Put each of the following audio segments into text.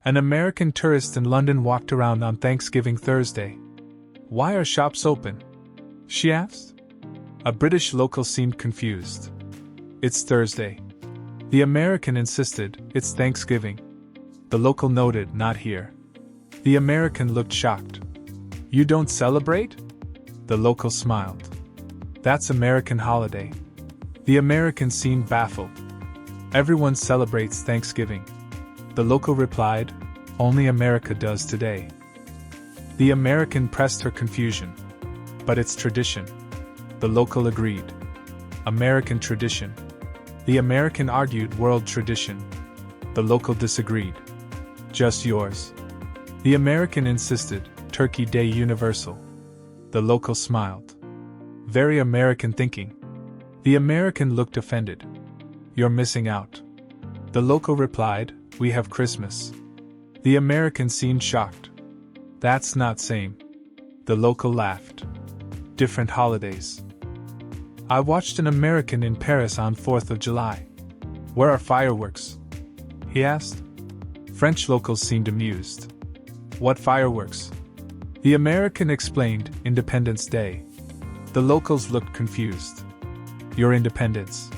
An American tourist in London walked around on Thanksgiving Thursday. "Why are shops open?" she asked. A British local seemed confused. "It's Thursday." The American insisted, "It's Thanksgiving." The local noted, "Not here." The American looked shocked. "You don't celebrate?" The local smiled. "That's American holiday." The American seemed baffled. "Everyone celebrates Thanksgiving." The local replied, "Only America does today." The American pressed her confusion. "But it's tradition." The local agreed. "American tradition." The American argued, "World tradition." The local disagreed. "Just yours." The American insisted, "Turkey Day universal." The local smiled. "Very American thinking." The American looked offended. "You're missing out." The local replied, "We have Christmas." The American seemed shocked. "That's not same." The local laughed. "Different holidays." "I watched an American in Paris on 4th of July. Where are fireworks?" he asked. French locals seemed amused. "What fireworks?" The American explained, "Independence Day." The locals looked confused. "Your independence."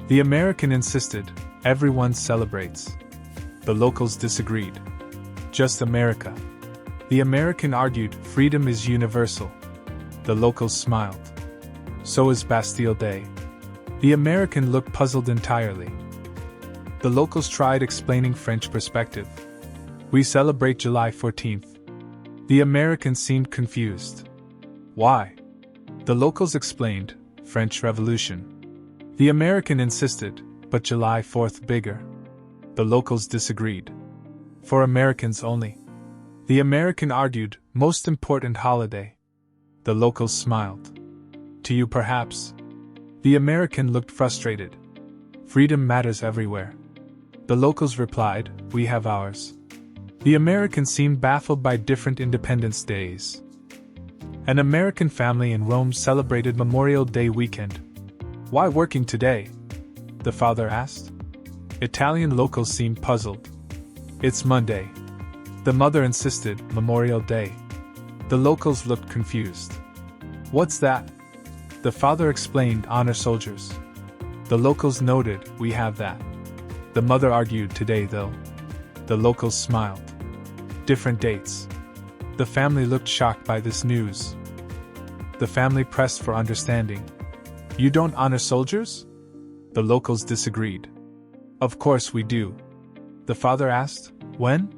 The American insisted, "Everyone celebrates." The locals disagreed. "Just America." The American argued, "Freedom is universal." The locals smiled. "So is Bastille Day." The American looked puzzled entirely. The locals tried explaining French perspective. "We celebrate July 14th. The American seemed confused. "Why?" The locals explained, "French Revolution." The American insisted, "But July 4th bigger." The locals disagreed. "For Americans only." The American argued, "Most important holiday." The locals smiled. "To you perhaps." The American looked frustrated. "Freedom matters everywhere." The locals replied, "We have ours." The American seemed baffled by different Independence Days. An American family in Rome celebrated Memorial Day weekend. "Why working today?" the father asked. Italian locals seemed puzzled. "It's Monday." The mother insisted, "Memorial Day." The locals looked confused. "What's that?" The father explained, "Honor soldiers." The locals noted, "We have that." The mother argued, "Today though." The locals smiled. "Different dates." The family looked shocked by this news. The family pressed for understanding. "You don't honor soldiers?" The locals disagreed. "Of course we do." The father asked, "When?"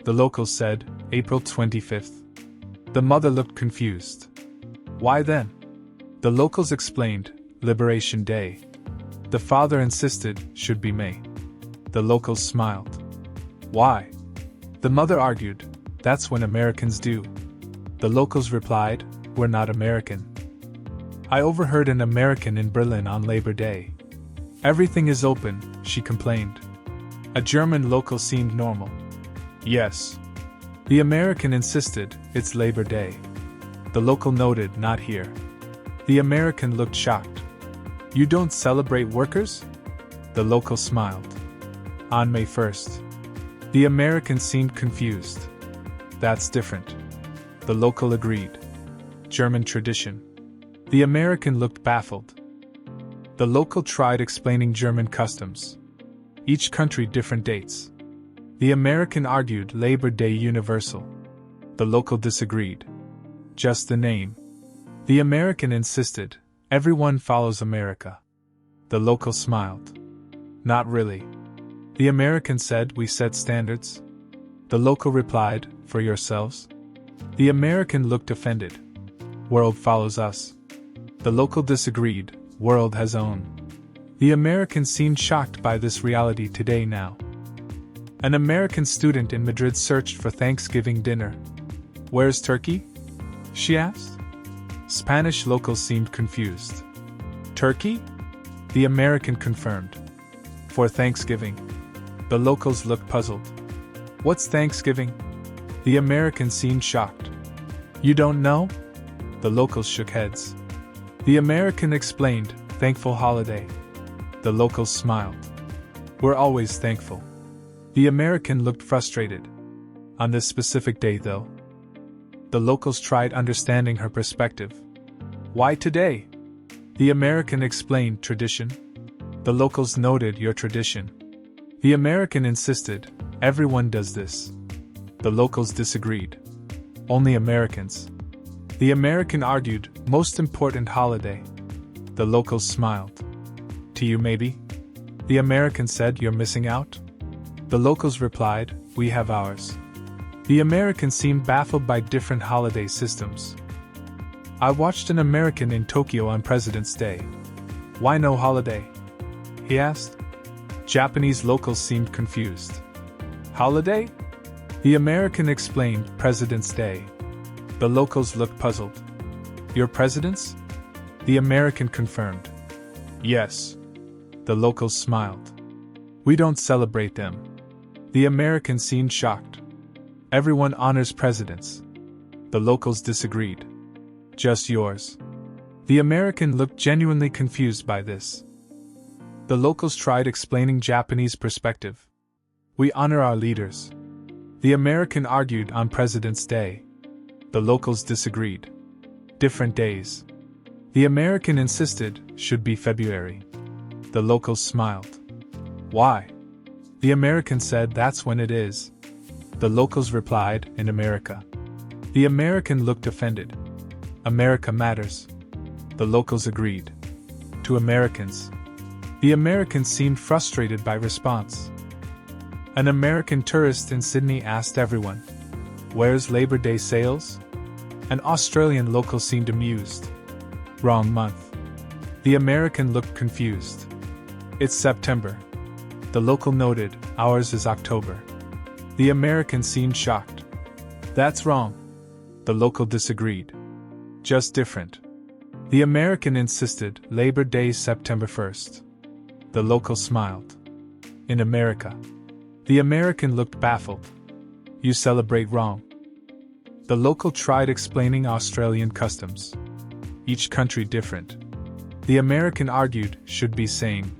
The locals said, "April 25th. The mother looked confused. "Why then?" The locals explained, "Liberation Day." The father insisted, "Should be May." The locals smiled. "Why?" The mother argued, "That's when Americans do." The locals replied, "We're not American." "I overheard an American in Berlin on Labor Day. Everything is open," she complained. A German local seemed normal. "Yes." The American insisted, "It's Labor Day." The local noted, "Not here." The American looked shocked. "You don't celebrate workers?" The local smiled. "On May 1st. The American seemed confused. "That's different." The local agreed. "German tradition." The American looked baffled. The local tried explaining German customs. Each country different dates. The American argued, "Labor Day universal." The local disagreed. "Just the name." The American insisted, "Everyone follows America." The local smiled. "Not really." The American said, "We set standards." The local replied, "For yourselves?" The American looked offended. "World follows us." The local disagreed, "World has own." The American seemed shocked by this reality today now. An American student in Madrid searched for Thanksgiving dinner. "Where's turkey?" she asked. Spanish locals seemed confused. "Turkey?" The American confirmed. "For Thanksgiving." The locals looked puzzled. "What's Thanksgiving?" The American seemed shocked. "You don't know?" The locals shook heads. The American explained, "Thankful holiday." The locals smiled. "We're always thankful." The American looked frustrated. On this specific day, though, the locals tried understanding her perspective. Why today? The American explained tradition. The locals noted your tradition. The American insisted, everyone does this. The locals disagreed. Only Americans. The American argued, most important holiday. The locals smiled. To you maybe? The American said, you're missing out? The locals replied, we have ours. The American seemed baffled by different holiday systems. I watched an American in Tokyo on President's Day. Why no holiday? He asked. Japanese locals seemed confused. Holiday? The American explained, President's Day. The locals looked puzzled. Your presidents? The American confirmed. Yes. The locals smiled. We don't celebrate them. The American seemed shocked. Everyone honors presidents. The locals disagreed. Just yours. The American looked genuinely confused by this. The locals tried explaining Japanese perspective. We honor our leaders. The American argued on President's Day. The locals disagreed. Different days. The American insisted, should be February. The locals smiled. Why? The American said, that's when it is. The locals replied, in America. The American looked offended. America matters. The locals agreed. To Americans. The American seemed frustrated by response. An American tourist in Sydney asked everyone, where's Labor Day sales? An Australian local seemed amused. Wrong month. The American looked confused. It's September. The local noted, ours is October. The American seemed shocked. That's wrong. The local disagreed. Just different. The American insisted, Labor Day September 1st. The local smiled. In America. The American looked baffled. You celebrate wrong. The local tried explaining Australian customs. Each country different. The American argued, should be same.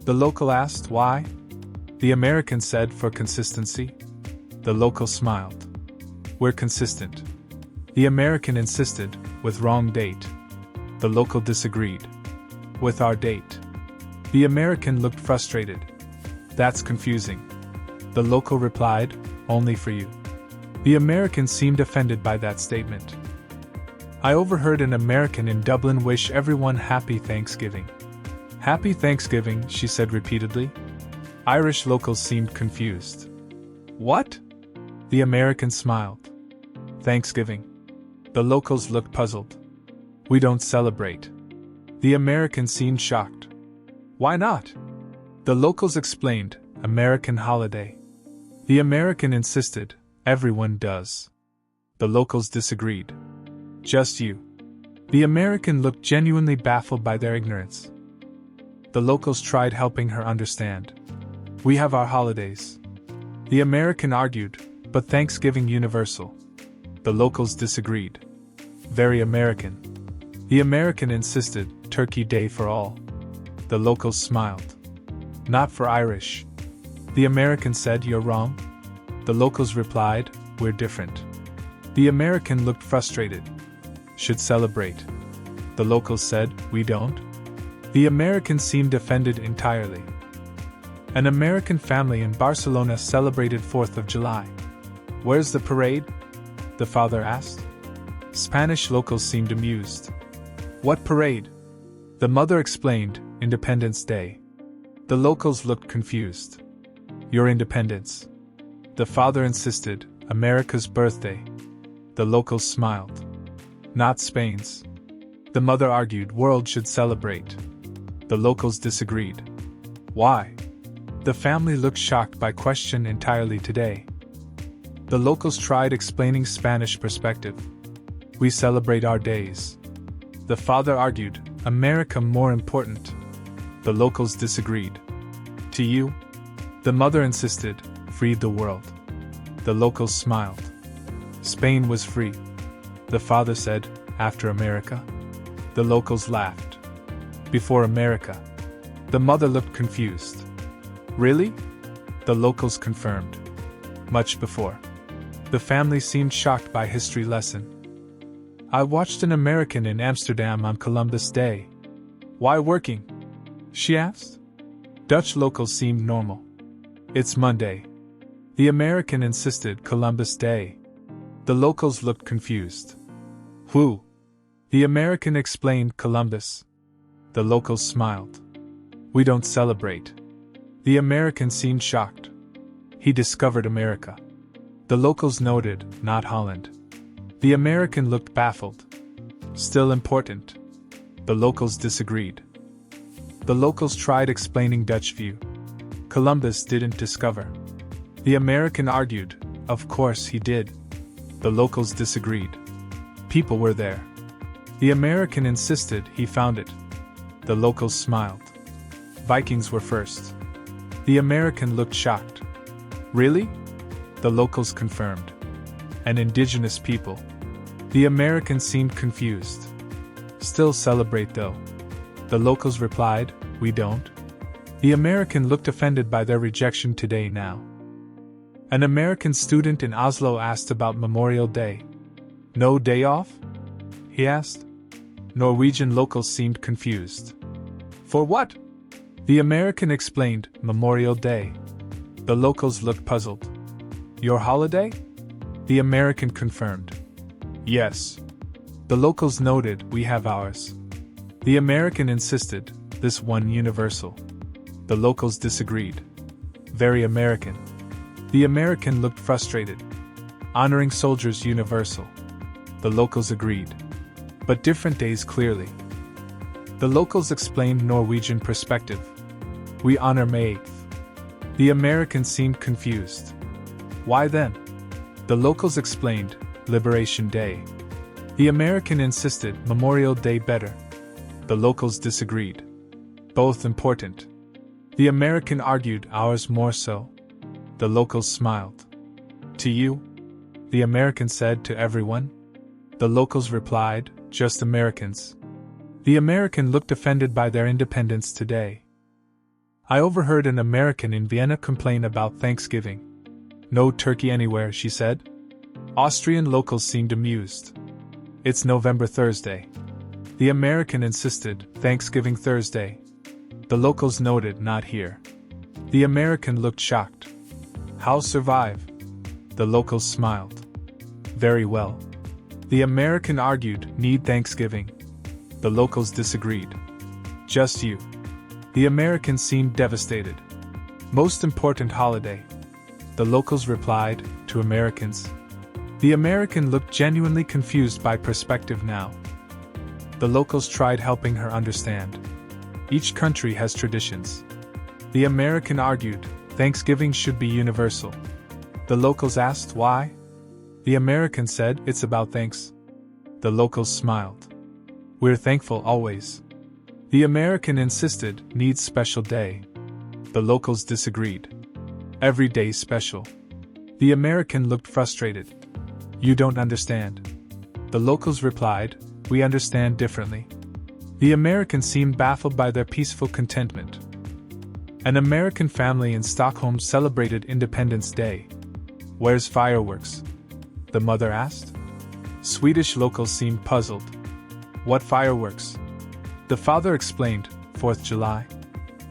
The local asked, why? The American said, for consistency. The local smiled. We're consistent. The American insisted, with wrong date. The local disagreed. With our date. The American looked frustrated. That's confusing. The local replied, only for you. The American seemed offended by that statement. I overheard an American in Dublin wish everyone happy Thanksgiving. Happy Thanksgiving, she said repeatedly. Irish locals seemed confused. What? The American smiled. Thanksgiving. The locals looked puzzled. We don't celebrate. The American seemed shocked. Why not? The locals explained, American holiday. The American insisted, everyone does. The locals disagreed. Just you. The American looked genuinely baffled by their ignorance. The locals tried helping her understand. We have our holidays. The American argued, but Thanksgiving universal. The locals disagreed. Very American. The American insisted, Turkey Day for all. The locals smiled. Not for Irish. The American said, you're wrong. The locals replied, we're different. The American looked frustrated. Should celebrate. The locals said, we don't. The American seemed offended entirely. An American family in Barcelona celebrated 4th of July. Where's the parade? The father asked. Spanish locals seemed amused. What parade? The mother explained, Independence Day. The locals looked confused. Your independence. The father insisted, America's birthday. The locals smiled. Not Spain's. The mother argued world should celebrate. The locals disagreed. Why? The family looked shocked by question entirely today. The locals tried explaining Spanish perspective. We celebrate our days. The father argued, America more important. The locals disagreed. To you? The mother insisted, freed the world. The locals smiled. Spain was free. The father said, after America? The locals laughed. Before America. The mother looked confused. Really? The locals confirmed. Much before. The family seemed shocked by history lesson. I watched an American in Amsterdam on Columbus Day. Why working? She asked. Dutch locals seemed normal. It's Monday. The American insisted Columbus Day. The locals looked confused. Who? The American explained Columbus. The locals smiled. We don't celebrate. The American seemed shocked. He discovered America. The locals noted, not Holland. The American looked baffled. Still important. The locals disagreed. The locals tried explaining Dutch view. Columbus didn't discover. The American argued, of course he did. The locals disagreed. People were there. The American insisted he found it. The locals smiled. Vikings were first. The American looked shocked. Really? The locals confirmed. And indigenous people. The American seemed confused. Still celebrate though. The locals replied, we don't. The American looked offended by their rejection today now. An American student in Oslo asked about Memorial Day. No day off? He asked. Norwegian locals seemed confused. For what? The American explained, Memorial Day. The locals looked puzzled. Your holiday? The American confirmed. Yes. The locals noted, we have ours. The American insisted, this one universal. The locals disagreed. Very American. The American looked frustrated. Honoring soldiers universal. The locals agreed. But different days clearly. The locals explained Norwegian perspective. We honor May 8th. The American seemed confused. Why then? The locals explained, Liberation Day. The American insisted Memorial Day better. The locals disagreed. Both important. The American argued ours more so. The locals smiled. To you? The American said to everyone. The locals replied, just Americans. The American looked offended by their independence today. I overheard an American in Vienna complain about Thanksgiving. No turkey anywhere, she said. Austrian locals seemed amused. It's November Thursday. The American insisted, Thanksgiving Thursday. The locals noted, not here. The American looked shocked. How survive? The locals smiled. Very well. The American argued, need Thanksgiving. The locals disagreed. Just you. The American seemed devastated. Most important holiday. The locals replied, to Americans. The American looked genuinely confused by perspective now. The locals tried helping her understand. Each country has traditions. The American argued, Thanksgiving should be universal. The locals asked why? The American said, it's about thanks. The locals smiled. We're thankful always. The American insisted, needs special day. The locals disagreed. Every day special. The American looked frustrated. You don't understand. The locals replied, we understand differently. The American seemed baffled by their peaceful contentment. An American family in Stockholm celebrated Independence Day. Where's fireworks? The mother asked. Swedish locals seemed puzzled. What fireworks? The father explained, 4th July.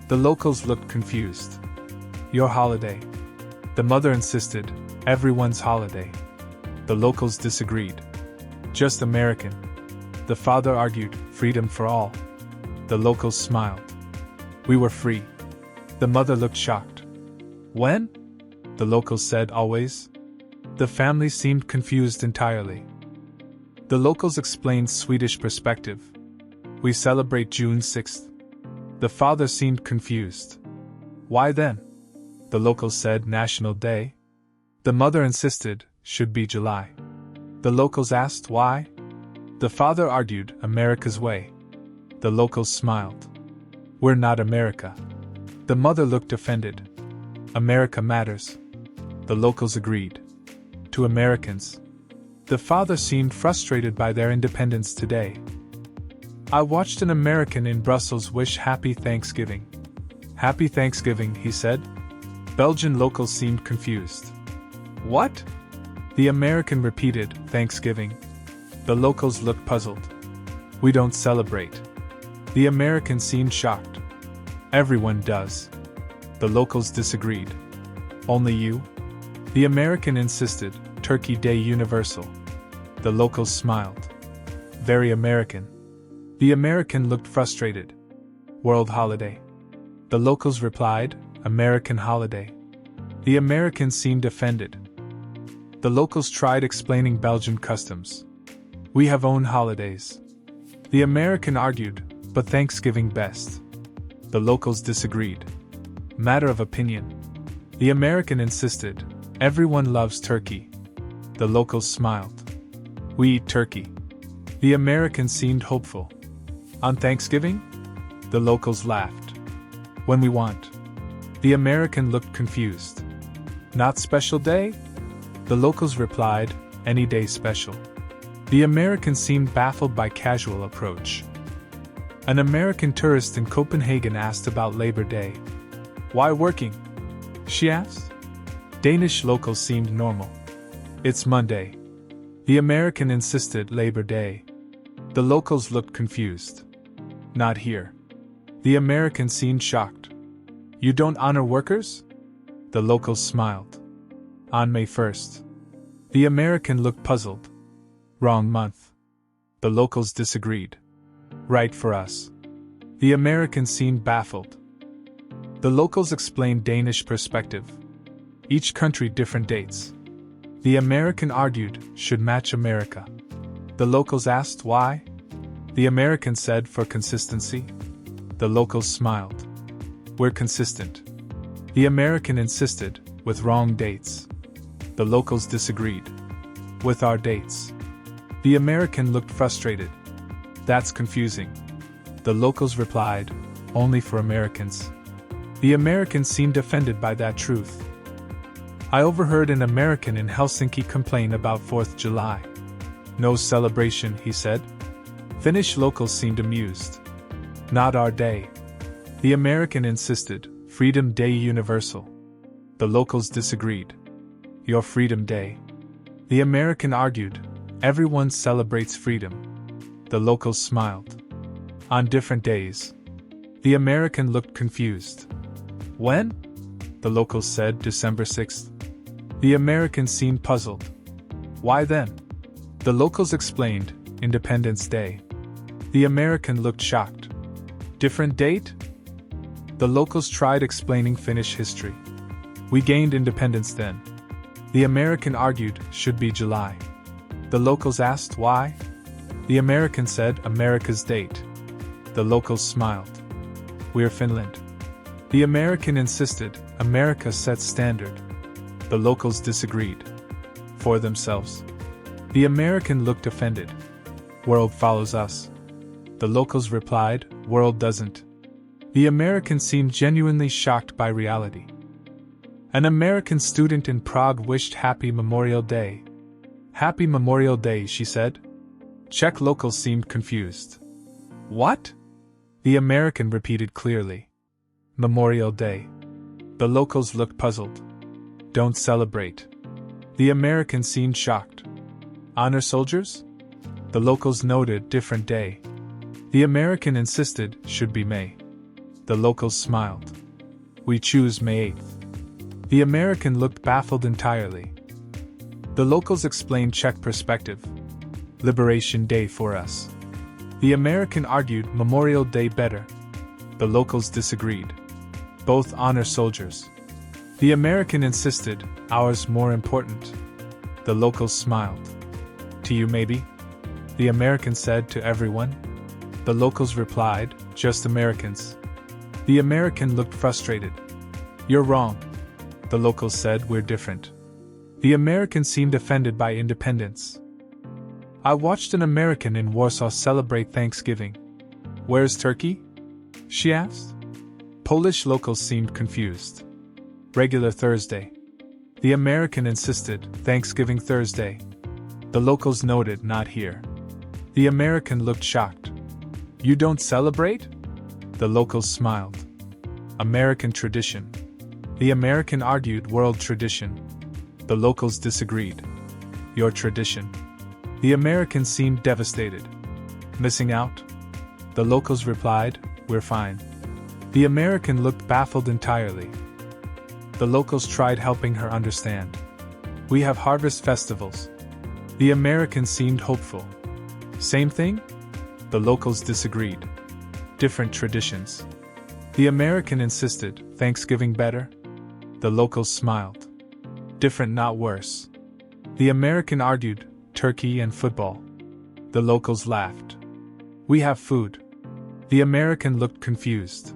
The locals looked confused. Your holiday. The mother insisted, everyone's holiday. The locals disagreed. Just American. The father argued, freedom for all. The locals smiled. We were free. The mother looked shocked. When? The locals said always. The family seemed confused entirely. The locals explained Swedish perspective. We celebrate June 6th. The father seemed confused. Why then? The locals said National Day. The mother insisted, should be July. The locals asked why? The father argued, America's way. The locals smiled. We're not America. The mother looked offended. America matters. The locals agreed. To Americans. The father seemed frustrated by their independence today. I watched an American in Brussels wish Happy Thanksgiving. Happy Thanksgiving, he said. Belgian locals seemed confused. What? The American repeated, Thanksgiving. The locals looked puzzled. We don't celebrate. The American seemed shocked. Everyone does. The locals disagreed. Only you? The American insisted, Turkey Day universal. The locals smiled. Very American. The American looked frustrated. World holiday. The locals replied, American holiday. The American seemed offended. The locals tried explaining Belgian customs. We have own holidays. The American argued, but Thanksgiving best. The locals disagreed. Matter of opinion. The American insisted, everyone loves turkey. The locals smiled. We eat turkey. The American seemed hopeful. On Thanksgiving? The locals laughed. When we want. The American looked confused. Not special day? The locals replied, any day special. The American seemed baffled by casual approach. An American tourist in Copenhagen asked about Labor Day. Why working? She asked. Danish locals seemed normal. It's Monday. The American insisted Labor Day. The locals looked confused. Not here. The American seemed shocked. You don't honor workers? The locals smiled. On May 1st. The American looked puzzled. Wrong month. The locals disagreed. Right for us. The American seemed baffled. The locals explained Danish perspective. Each country different dates. The American argued, should match America. The locals asked why? The American said for consistency. The locals smiled. We're consistent. The American insisted, with wrong dates. The locals disagreed. With our dates. The American looked frustrated. That's confusing. The locals replied, only for Americans. The American seemed offended by that truth. I overheard an American in Helsinki complain about 4th July. No celebration, he said. Finnish locals seemed amused. Not our day. The American insisted, Freedom Day universal. The locals disagreed. Your Freedom Day. The American argued, everyone celebrates freedom. The locals smiled. On different days. The American looked confused. When? The locals said December 6th. The American seemed puzzled. Why then? The locals explained, Independence Day. The American looked shocked. Different date? The locals tried explaining Finnish history. We gained independence then. The American argued, should be July. The locals asked why? The American said, America's date. The locals smiled. We're Finland. The American insisted, America sets standard. The locals disagreed. For themselves. The American looked offended. World follows us. The locals replied, world doesn't. The American seemed genuinely shocked by reality. An American student in Prague wished Happy Memorial Day. Happy Memorial Day, she said. Czech locals seemed confused. What? The American repeated clearly. Memorial Day. The locals looked puzzled. Don't celebrate. The American seemed shocked. Honor soldiers? The locals noted different day. The American insisted, should be May. The locals smiled. We choose May 8th. The American looked baffled entirely. The locals explained Czech perspective. Liberation Day for us. The American argued Memorial Day better. The locals disagreed. Both honor soldiers. The American insisted, ours more important. The locals smiled. To you maybe? The American said to everyone. The locals replied, just Americans. The American looked frustrated. You're wrong. The locals said we're different. The American seemed offended by independence. I watched an American in Warsaw celebrate Thanksgiving. Where's Turkey? She asked. Polish locals seemed confused. Regular Thursday. The American insisted, Thanksgiving Thursday. The locals noted, not here. The American looked shocked. You don't celebrate? The locals smiled. American tradition. The American argued world tradition. The locals disagreed. Your tradition. The American seemed devastated. Missing out? The locals replied, we're fine. The American looked baffled entirely. The locals tried helping her understand. We have harvest festivals. The American seemed hopeful. Same thing? The locals disagreed. Different traditions. The American insisted, Thanksgiving better? The locals smiled. Different, not worse. The American argued, turkey and football. The locals laughed. We have food. The American looked confused.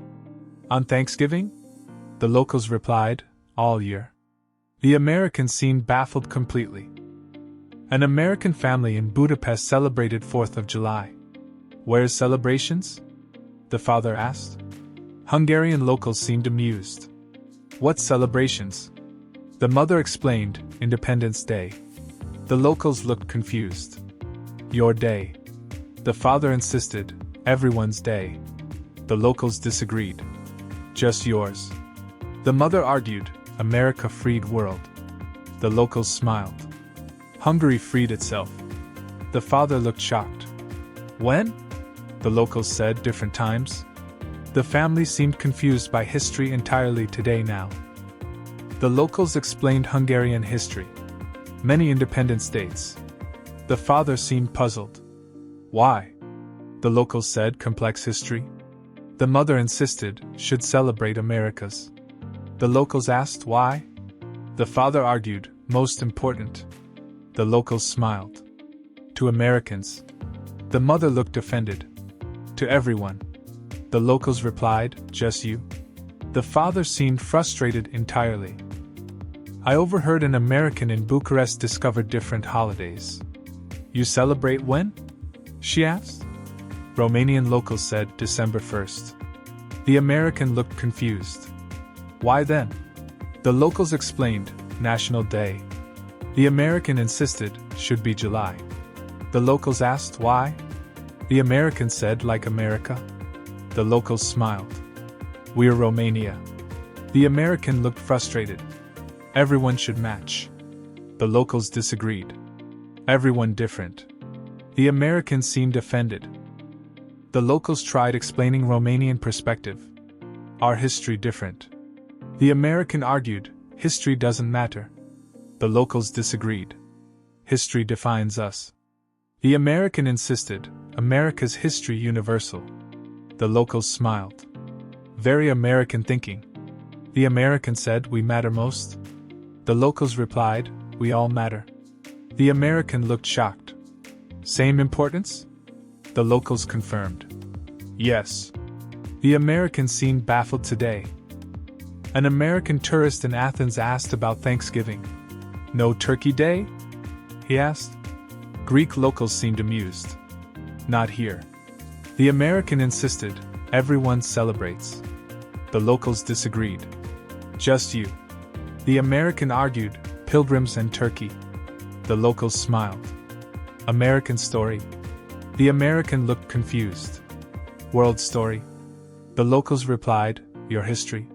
On Thanksgiving? The locals replied, all year. The American seemed baffled completely. An American family in Budapest celebrated 4th of July. Where's celebrations? The father asked. Hungarian locals seemed amused. What celebrations? The mother explained, Independence Day. The locals looked confused. Your day. The father insisted, everyone's day. The locals disagreed. Just yours. The mother argued, America freed world. The locals smiled. Hungary freed itself. The father looked shocked. When? The locals said, different times. The family seemed confused by history entirely today now. The locals explained Hungarian history. Many independent states. The father seemed puzzled. Why? The locals said, complex history. The mother insisted, should celebrate America's. The locals asked why? The father argued, most important. The locals smiled. To Americans. The mother looked offended. To everyone. The locals replied, just you? The father seemed frustrated entirely. I overheard an American in Bucharest discovered different holidays. You celebrate when? She asked. Romanian locals said December 1st. The American looked confused. Why then? The locals explained, National Day. The American insisted, should be July. The locals asked why? The American said, like America. The locals smiled. We're Romania. The American looked frustrated. Everyone should match. The locals disagreed. Everyone different. The American seemed offended. The locals tried explaining Romanian perspective. Our history different. The American argued, history doesn't matter. The locals disagreed. History defines us. The American insisted, America's history universal. The locals smiled. Very American thinking. The American said, we matter most. The locals replied, we all matter. The American looked shocked. Same importance? The locals confirmed. Yes. The American seemed baffled today. An American tourist in Athens asked about Thanksgiving. No Turkey Day? He asked. Greek locals seemed amused. Not here. The American insisted, everyone celebrates. The locals disagreed. Just you. The American argued, pilgrims and turkey. The locals smiled. American story. The American looked confused. World story. The locals replied, your history.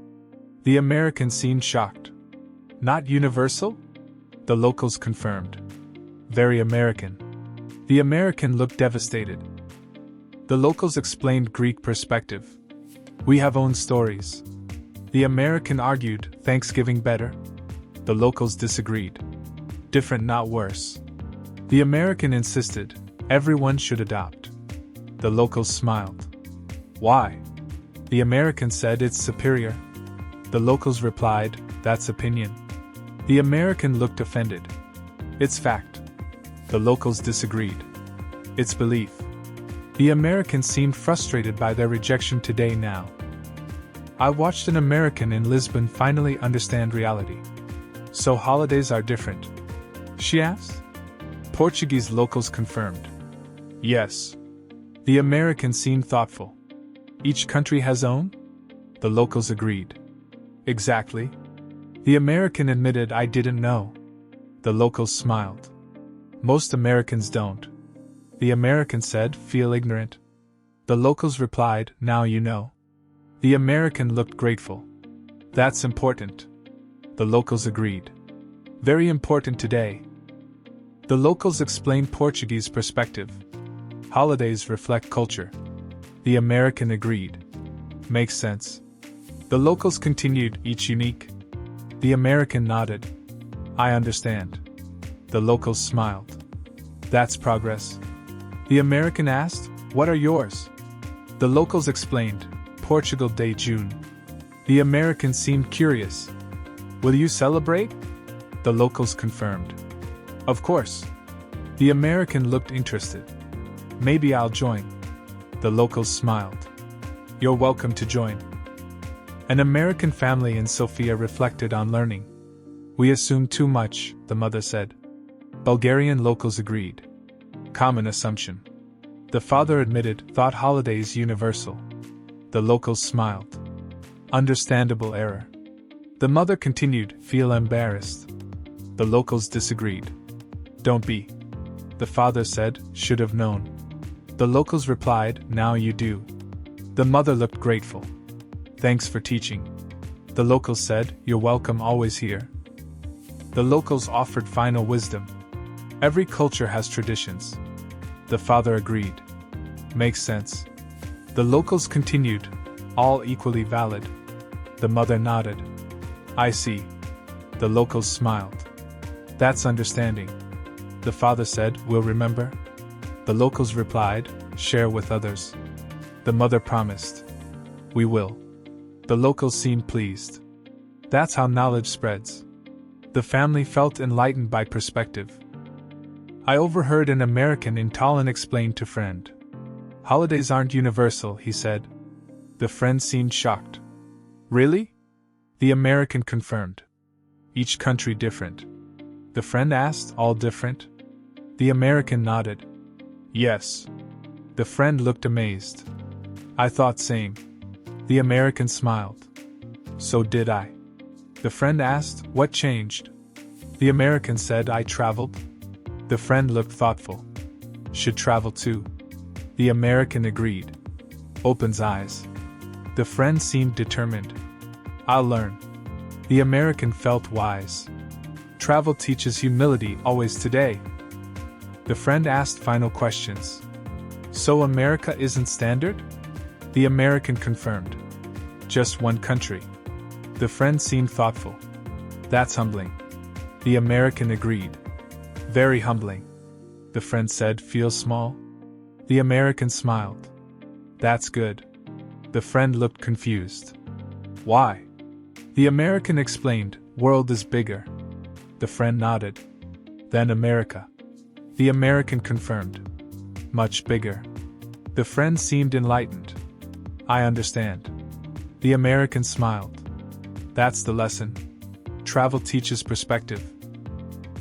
The American seemed shocked. Not universal? The locals confirmed. Very American. The American looked devastated. The locals explained Greek perspective. We have own stories. The American argued, Thanksgiving better? The locals disagreed. Different, not worse. The American insisted, everyone should adopt. The locals smiled. Why? The American said it's superior. The locals replied, that's opinion. The American looked offended. It's fact. The locals disagreed. It's belief. The American seemed frustrated by their rejection today now. I watched an American in Lisbon finally understand reality. So holidays are different? She asked. Portuguese locals confirmed. Yes. The American seemed thoughtful. Each country has own? The locals agreed. Exactly. The American admitted I didn't know. The locals smiled. Most Americans don't. The American said, feel ignorant. The locals replied, now you know. The American looked grateful. That's important. The locals agreed. Very important today. The locals explained Portuguese perspective. Holidays reflect culture. The American agreed. Makes sense. The locals continued, each unique. The American nodded. I understand. The locals smiled. That's progress. The American asked, what are yours? The locals explained, Portugal Day June. The American seemed curious. Will you celebrate? The locals confirmed. Of course. The American looked interested. Maybe I'll join. The locals smiled. You're welcome to join. An American family in Sofia reflected on learning. We assume too much, the mother said. Bulgarian locals agreed. Common assumption. The father admitted, thought holidays universal. The locals smiled. Understandable error. The mother continued, feel embarrassed. The locals disagreed. Don't be. The father said, should have known. The locals replied, now you do. The mother looked grateful. Thanks for teaching. The locals said, you're welcome, always here. The locals offered final wisdom. Every culture has traditions. The father agreed. Makes sense. The locals continued, all equally valid. The mother nodded. I see. The locals smiled. That's understanding. The father said, we'll remember. The locals replied, share with others. The mother promised. We will. The locals seemed pleased. That's how knowledge spreads. The family felt enlightened by perspective. I overheard an American in Tallinn explain to friend. Holidays aren't universal, he said. The friend seemed shocked. Really? The American confirmed. Each country different. The friend asked, all different? The American nodded. Yes. The friend looked amazed. I thought same. The American smiled. So did I. The friend asked, what changed? The American said, I traveled. The friend looked thoughtful. Should travel too. The American agreed. Opens eyes. The friend seemed determined. I'll learn. The American felt wise. Travel teaches humility, always today. The friend asked final questions. So America isn't standard? The American confirmed. Just one country. The friend seemed thoughtful. That's humbling. The American agreed. Very humbling. The friend said, feel small? The American smiled. That's good. The friend looked confused. Why? The American explained, world is bigger. The friend nodded. Then America. The American confirmed. Much bigger. The friend seemed enlightened. I understand. The American smiled. That's the lesson. Travel teaches perspective.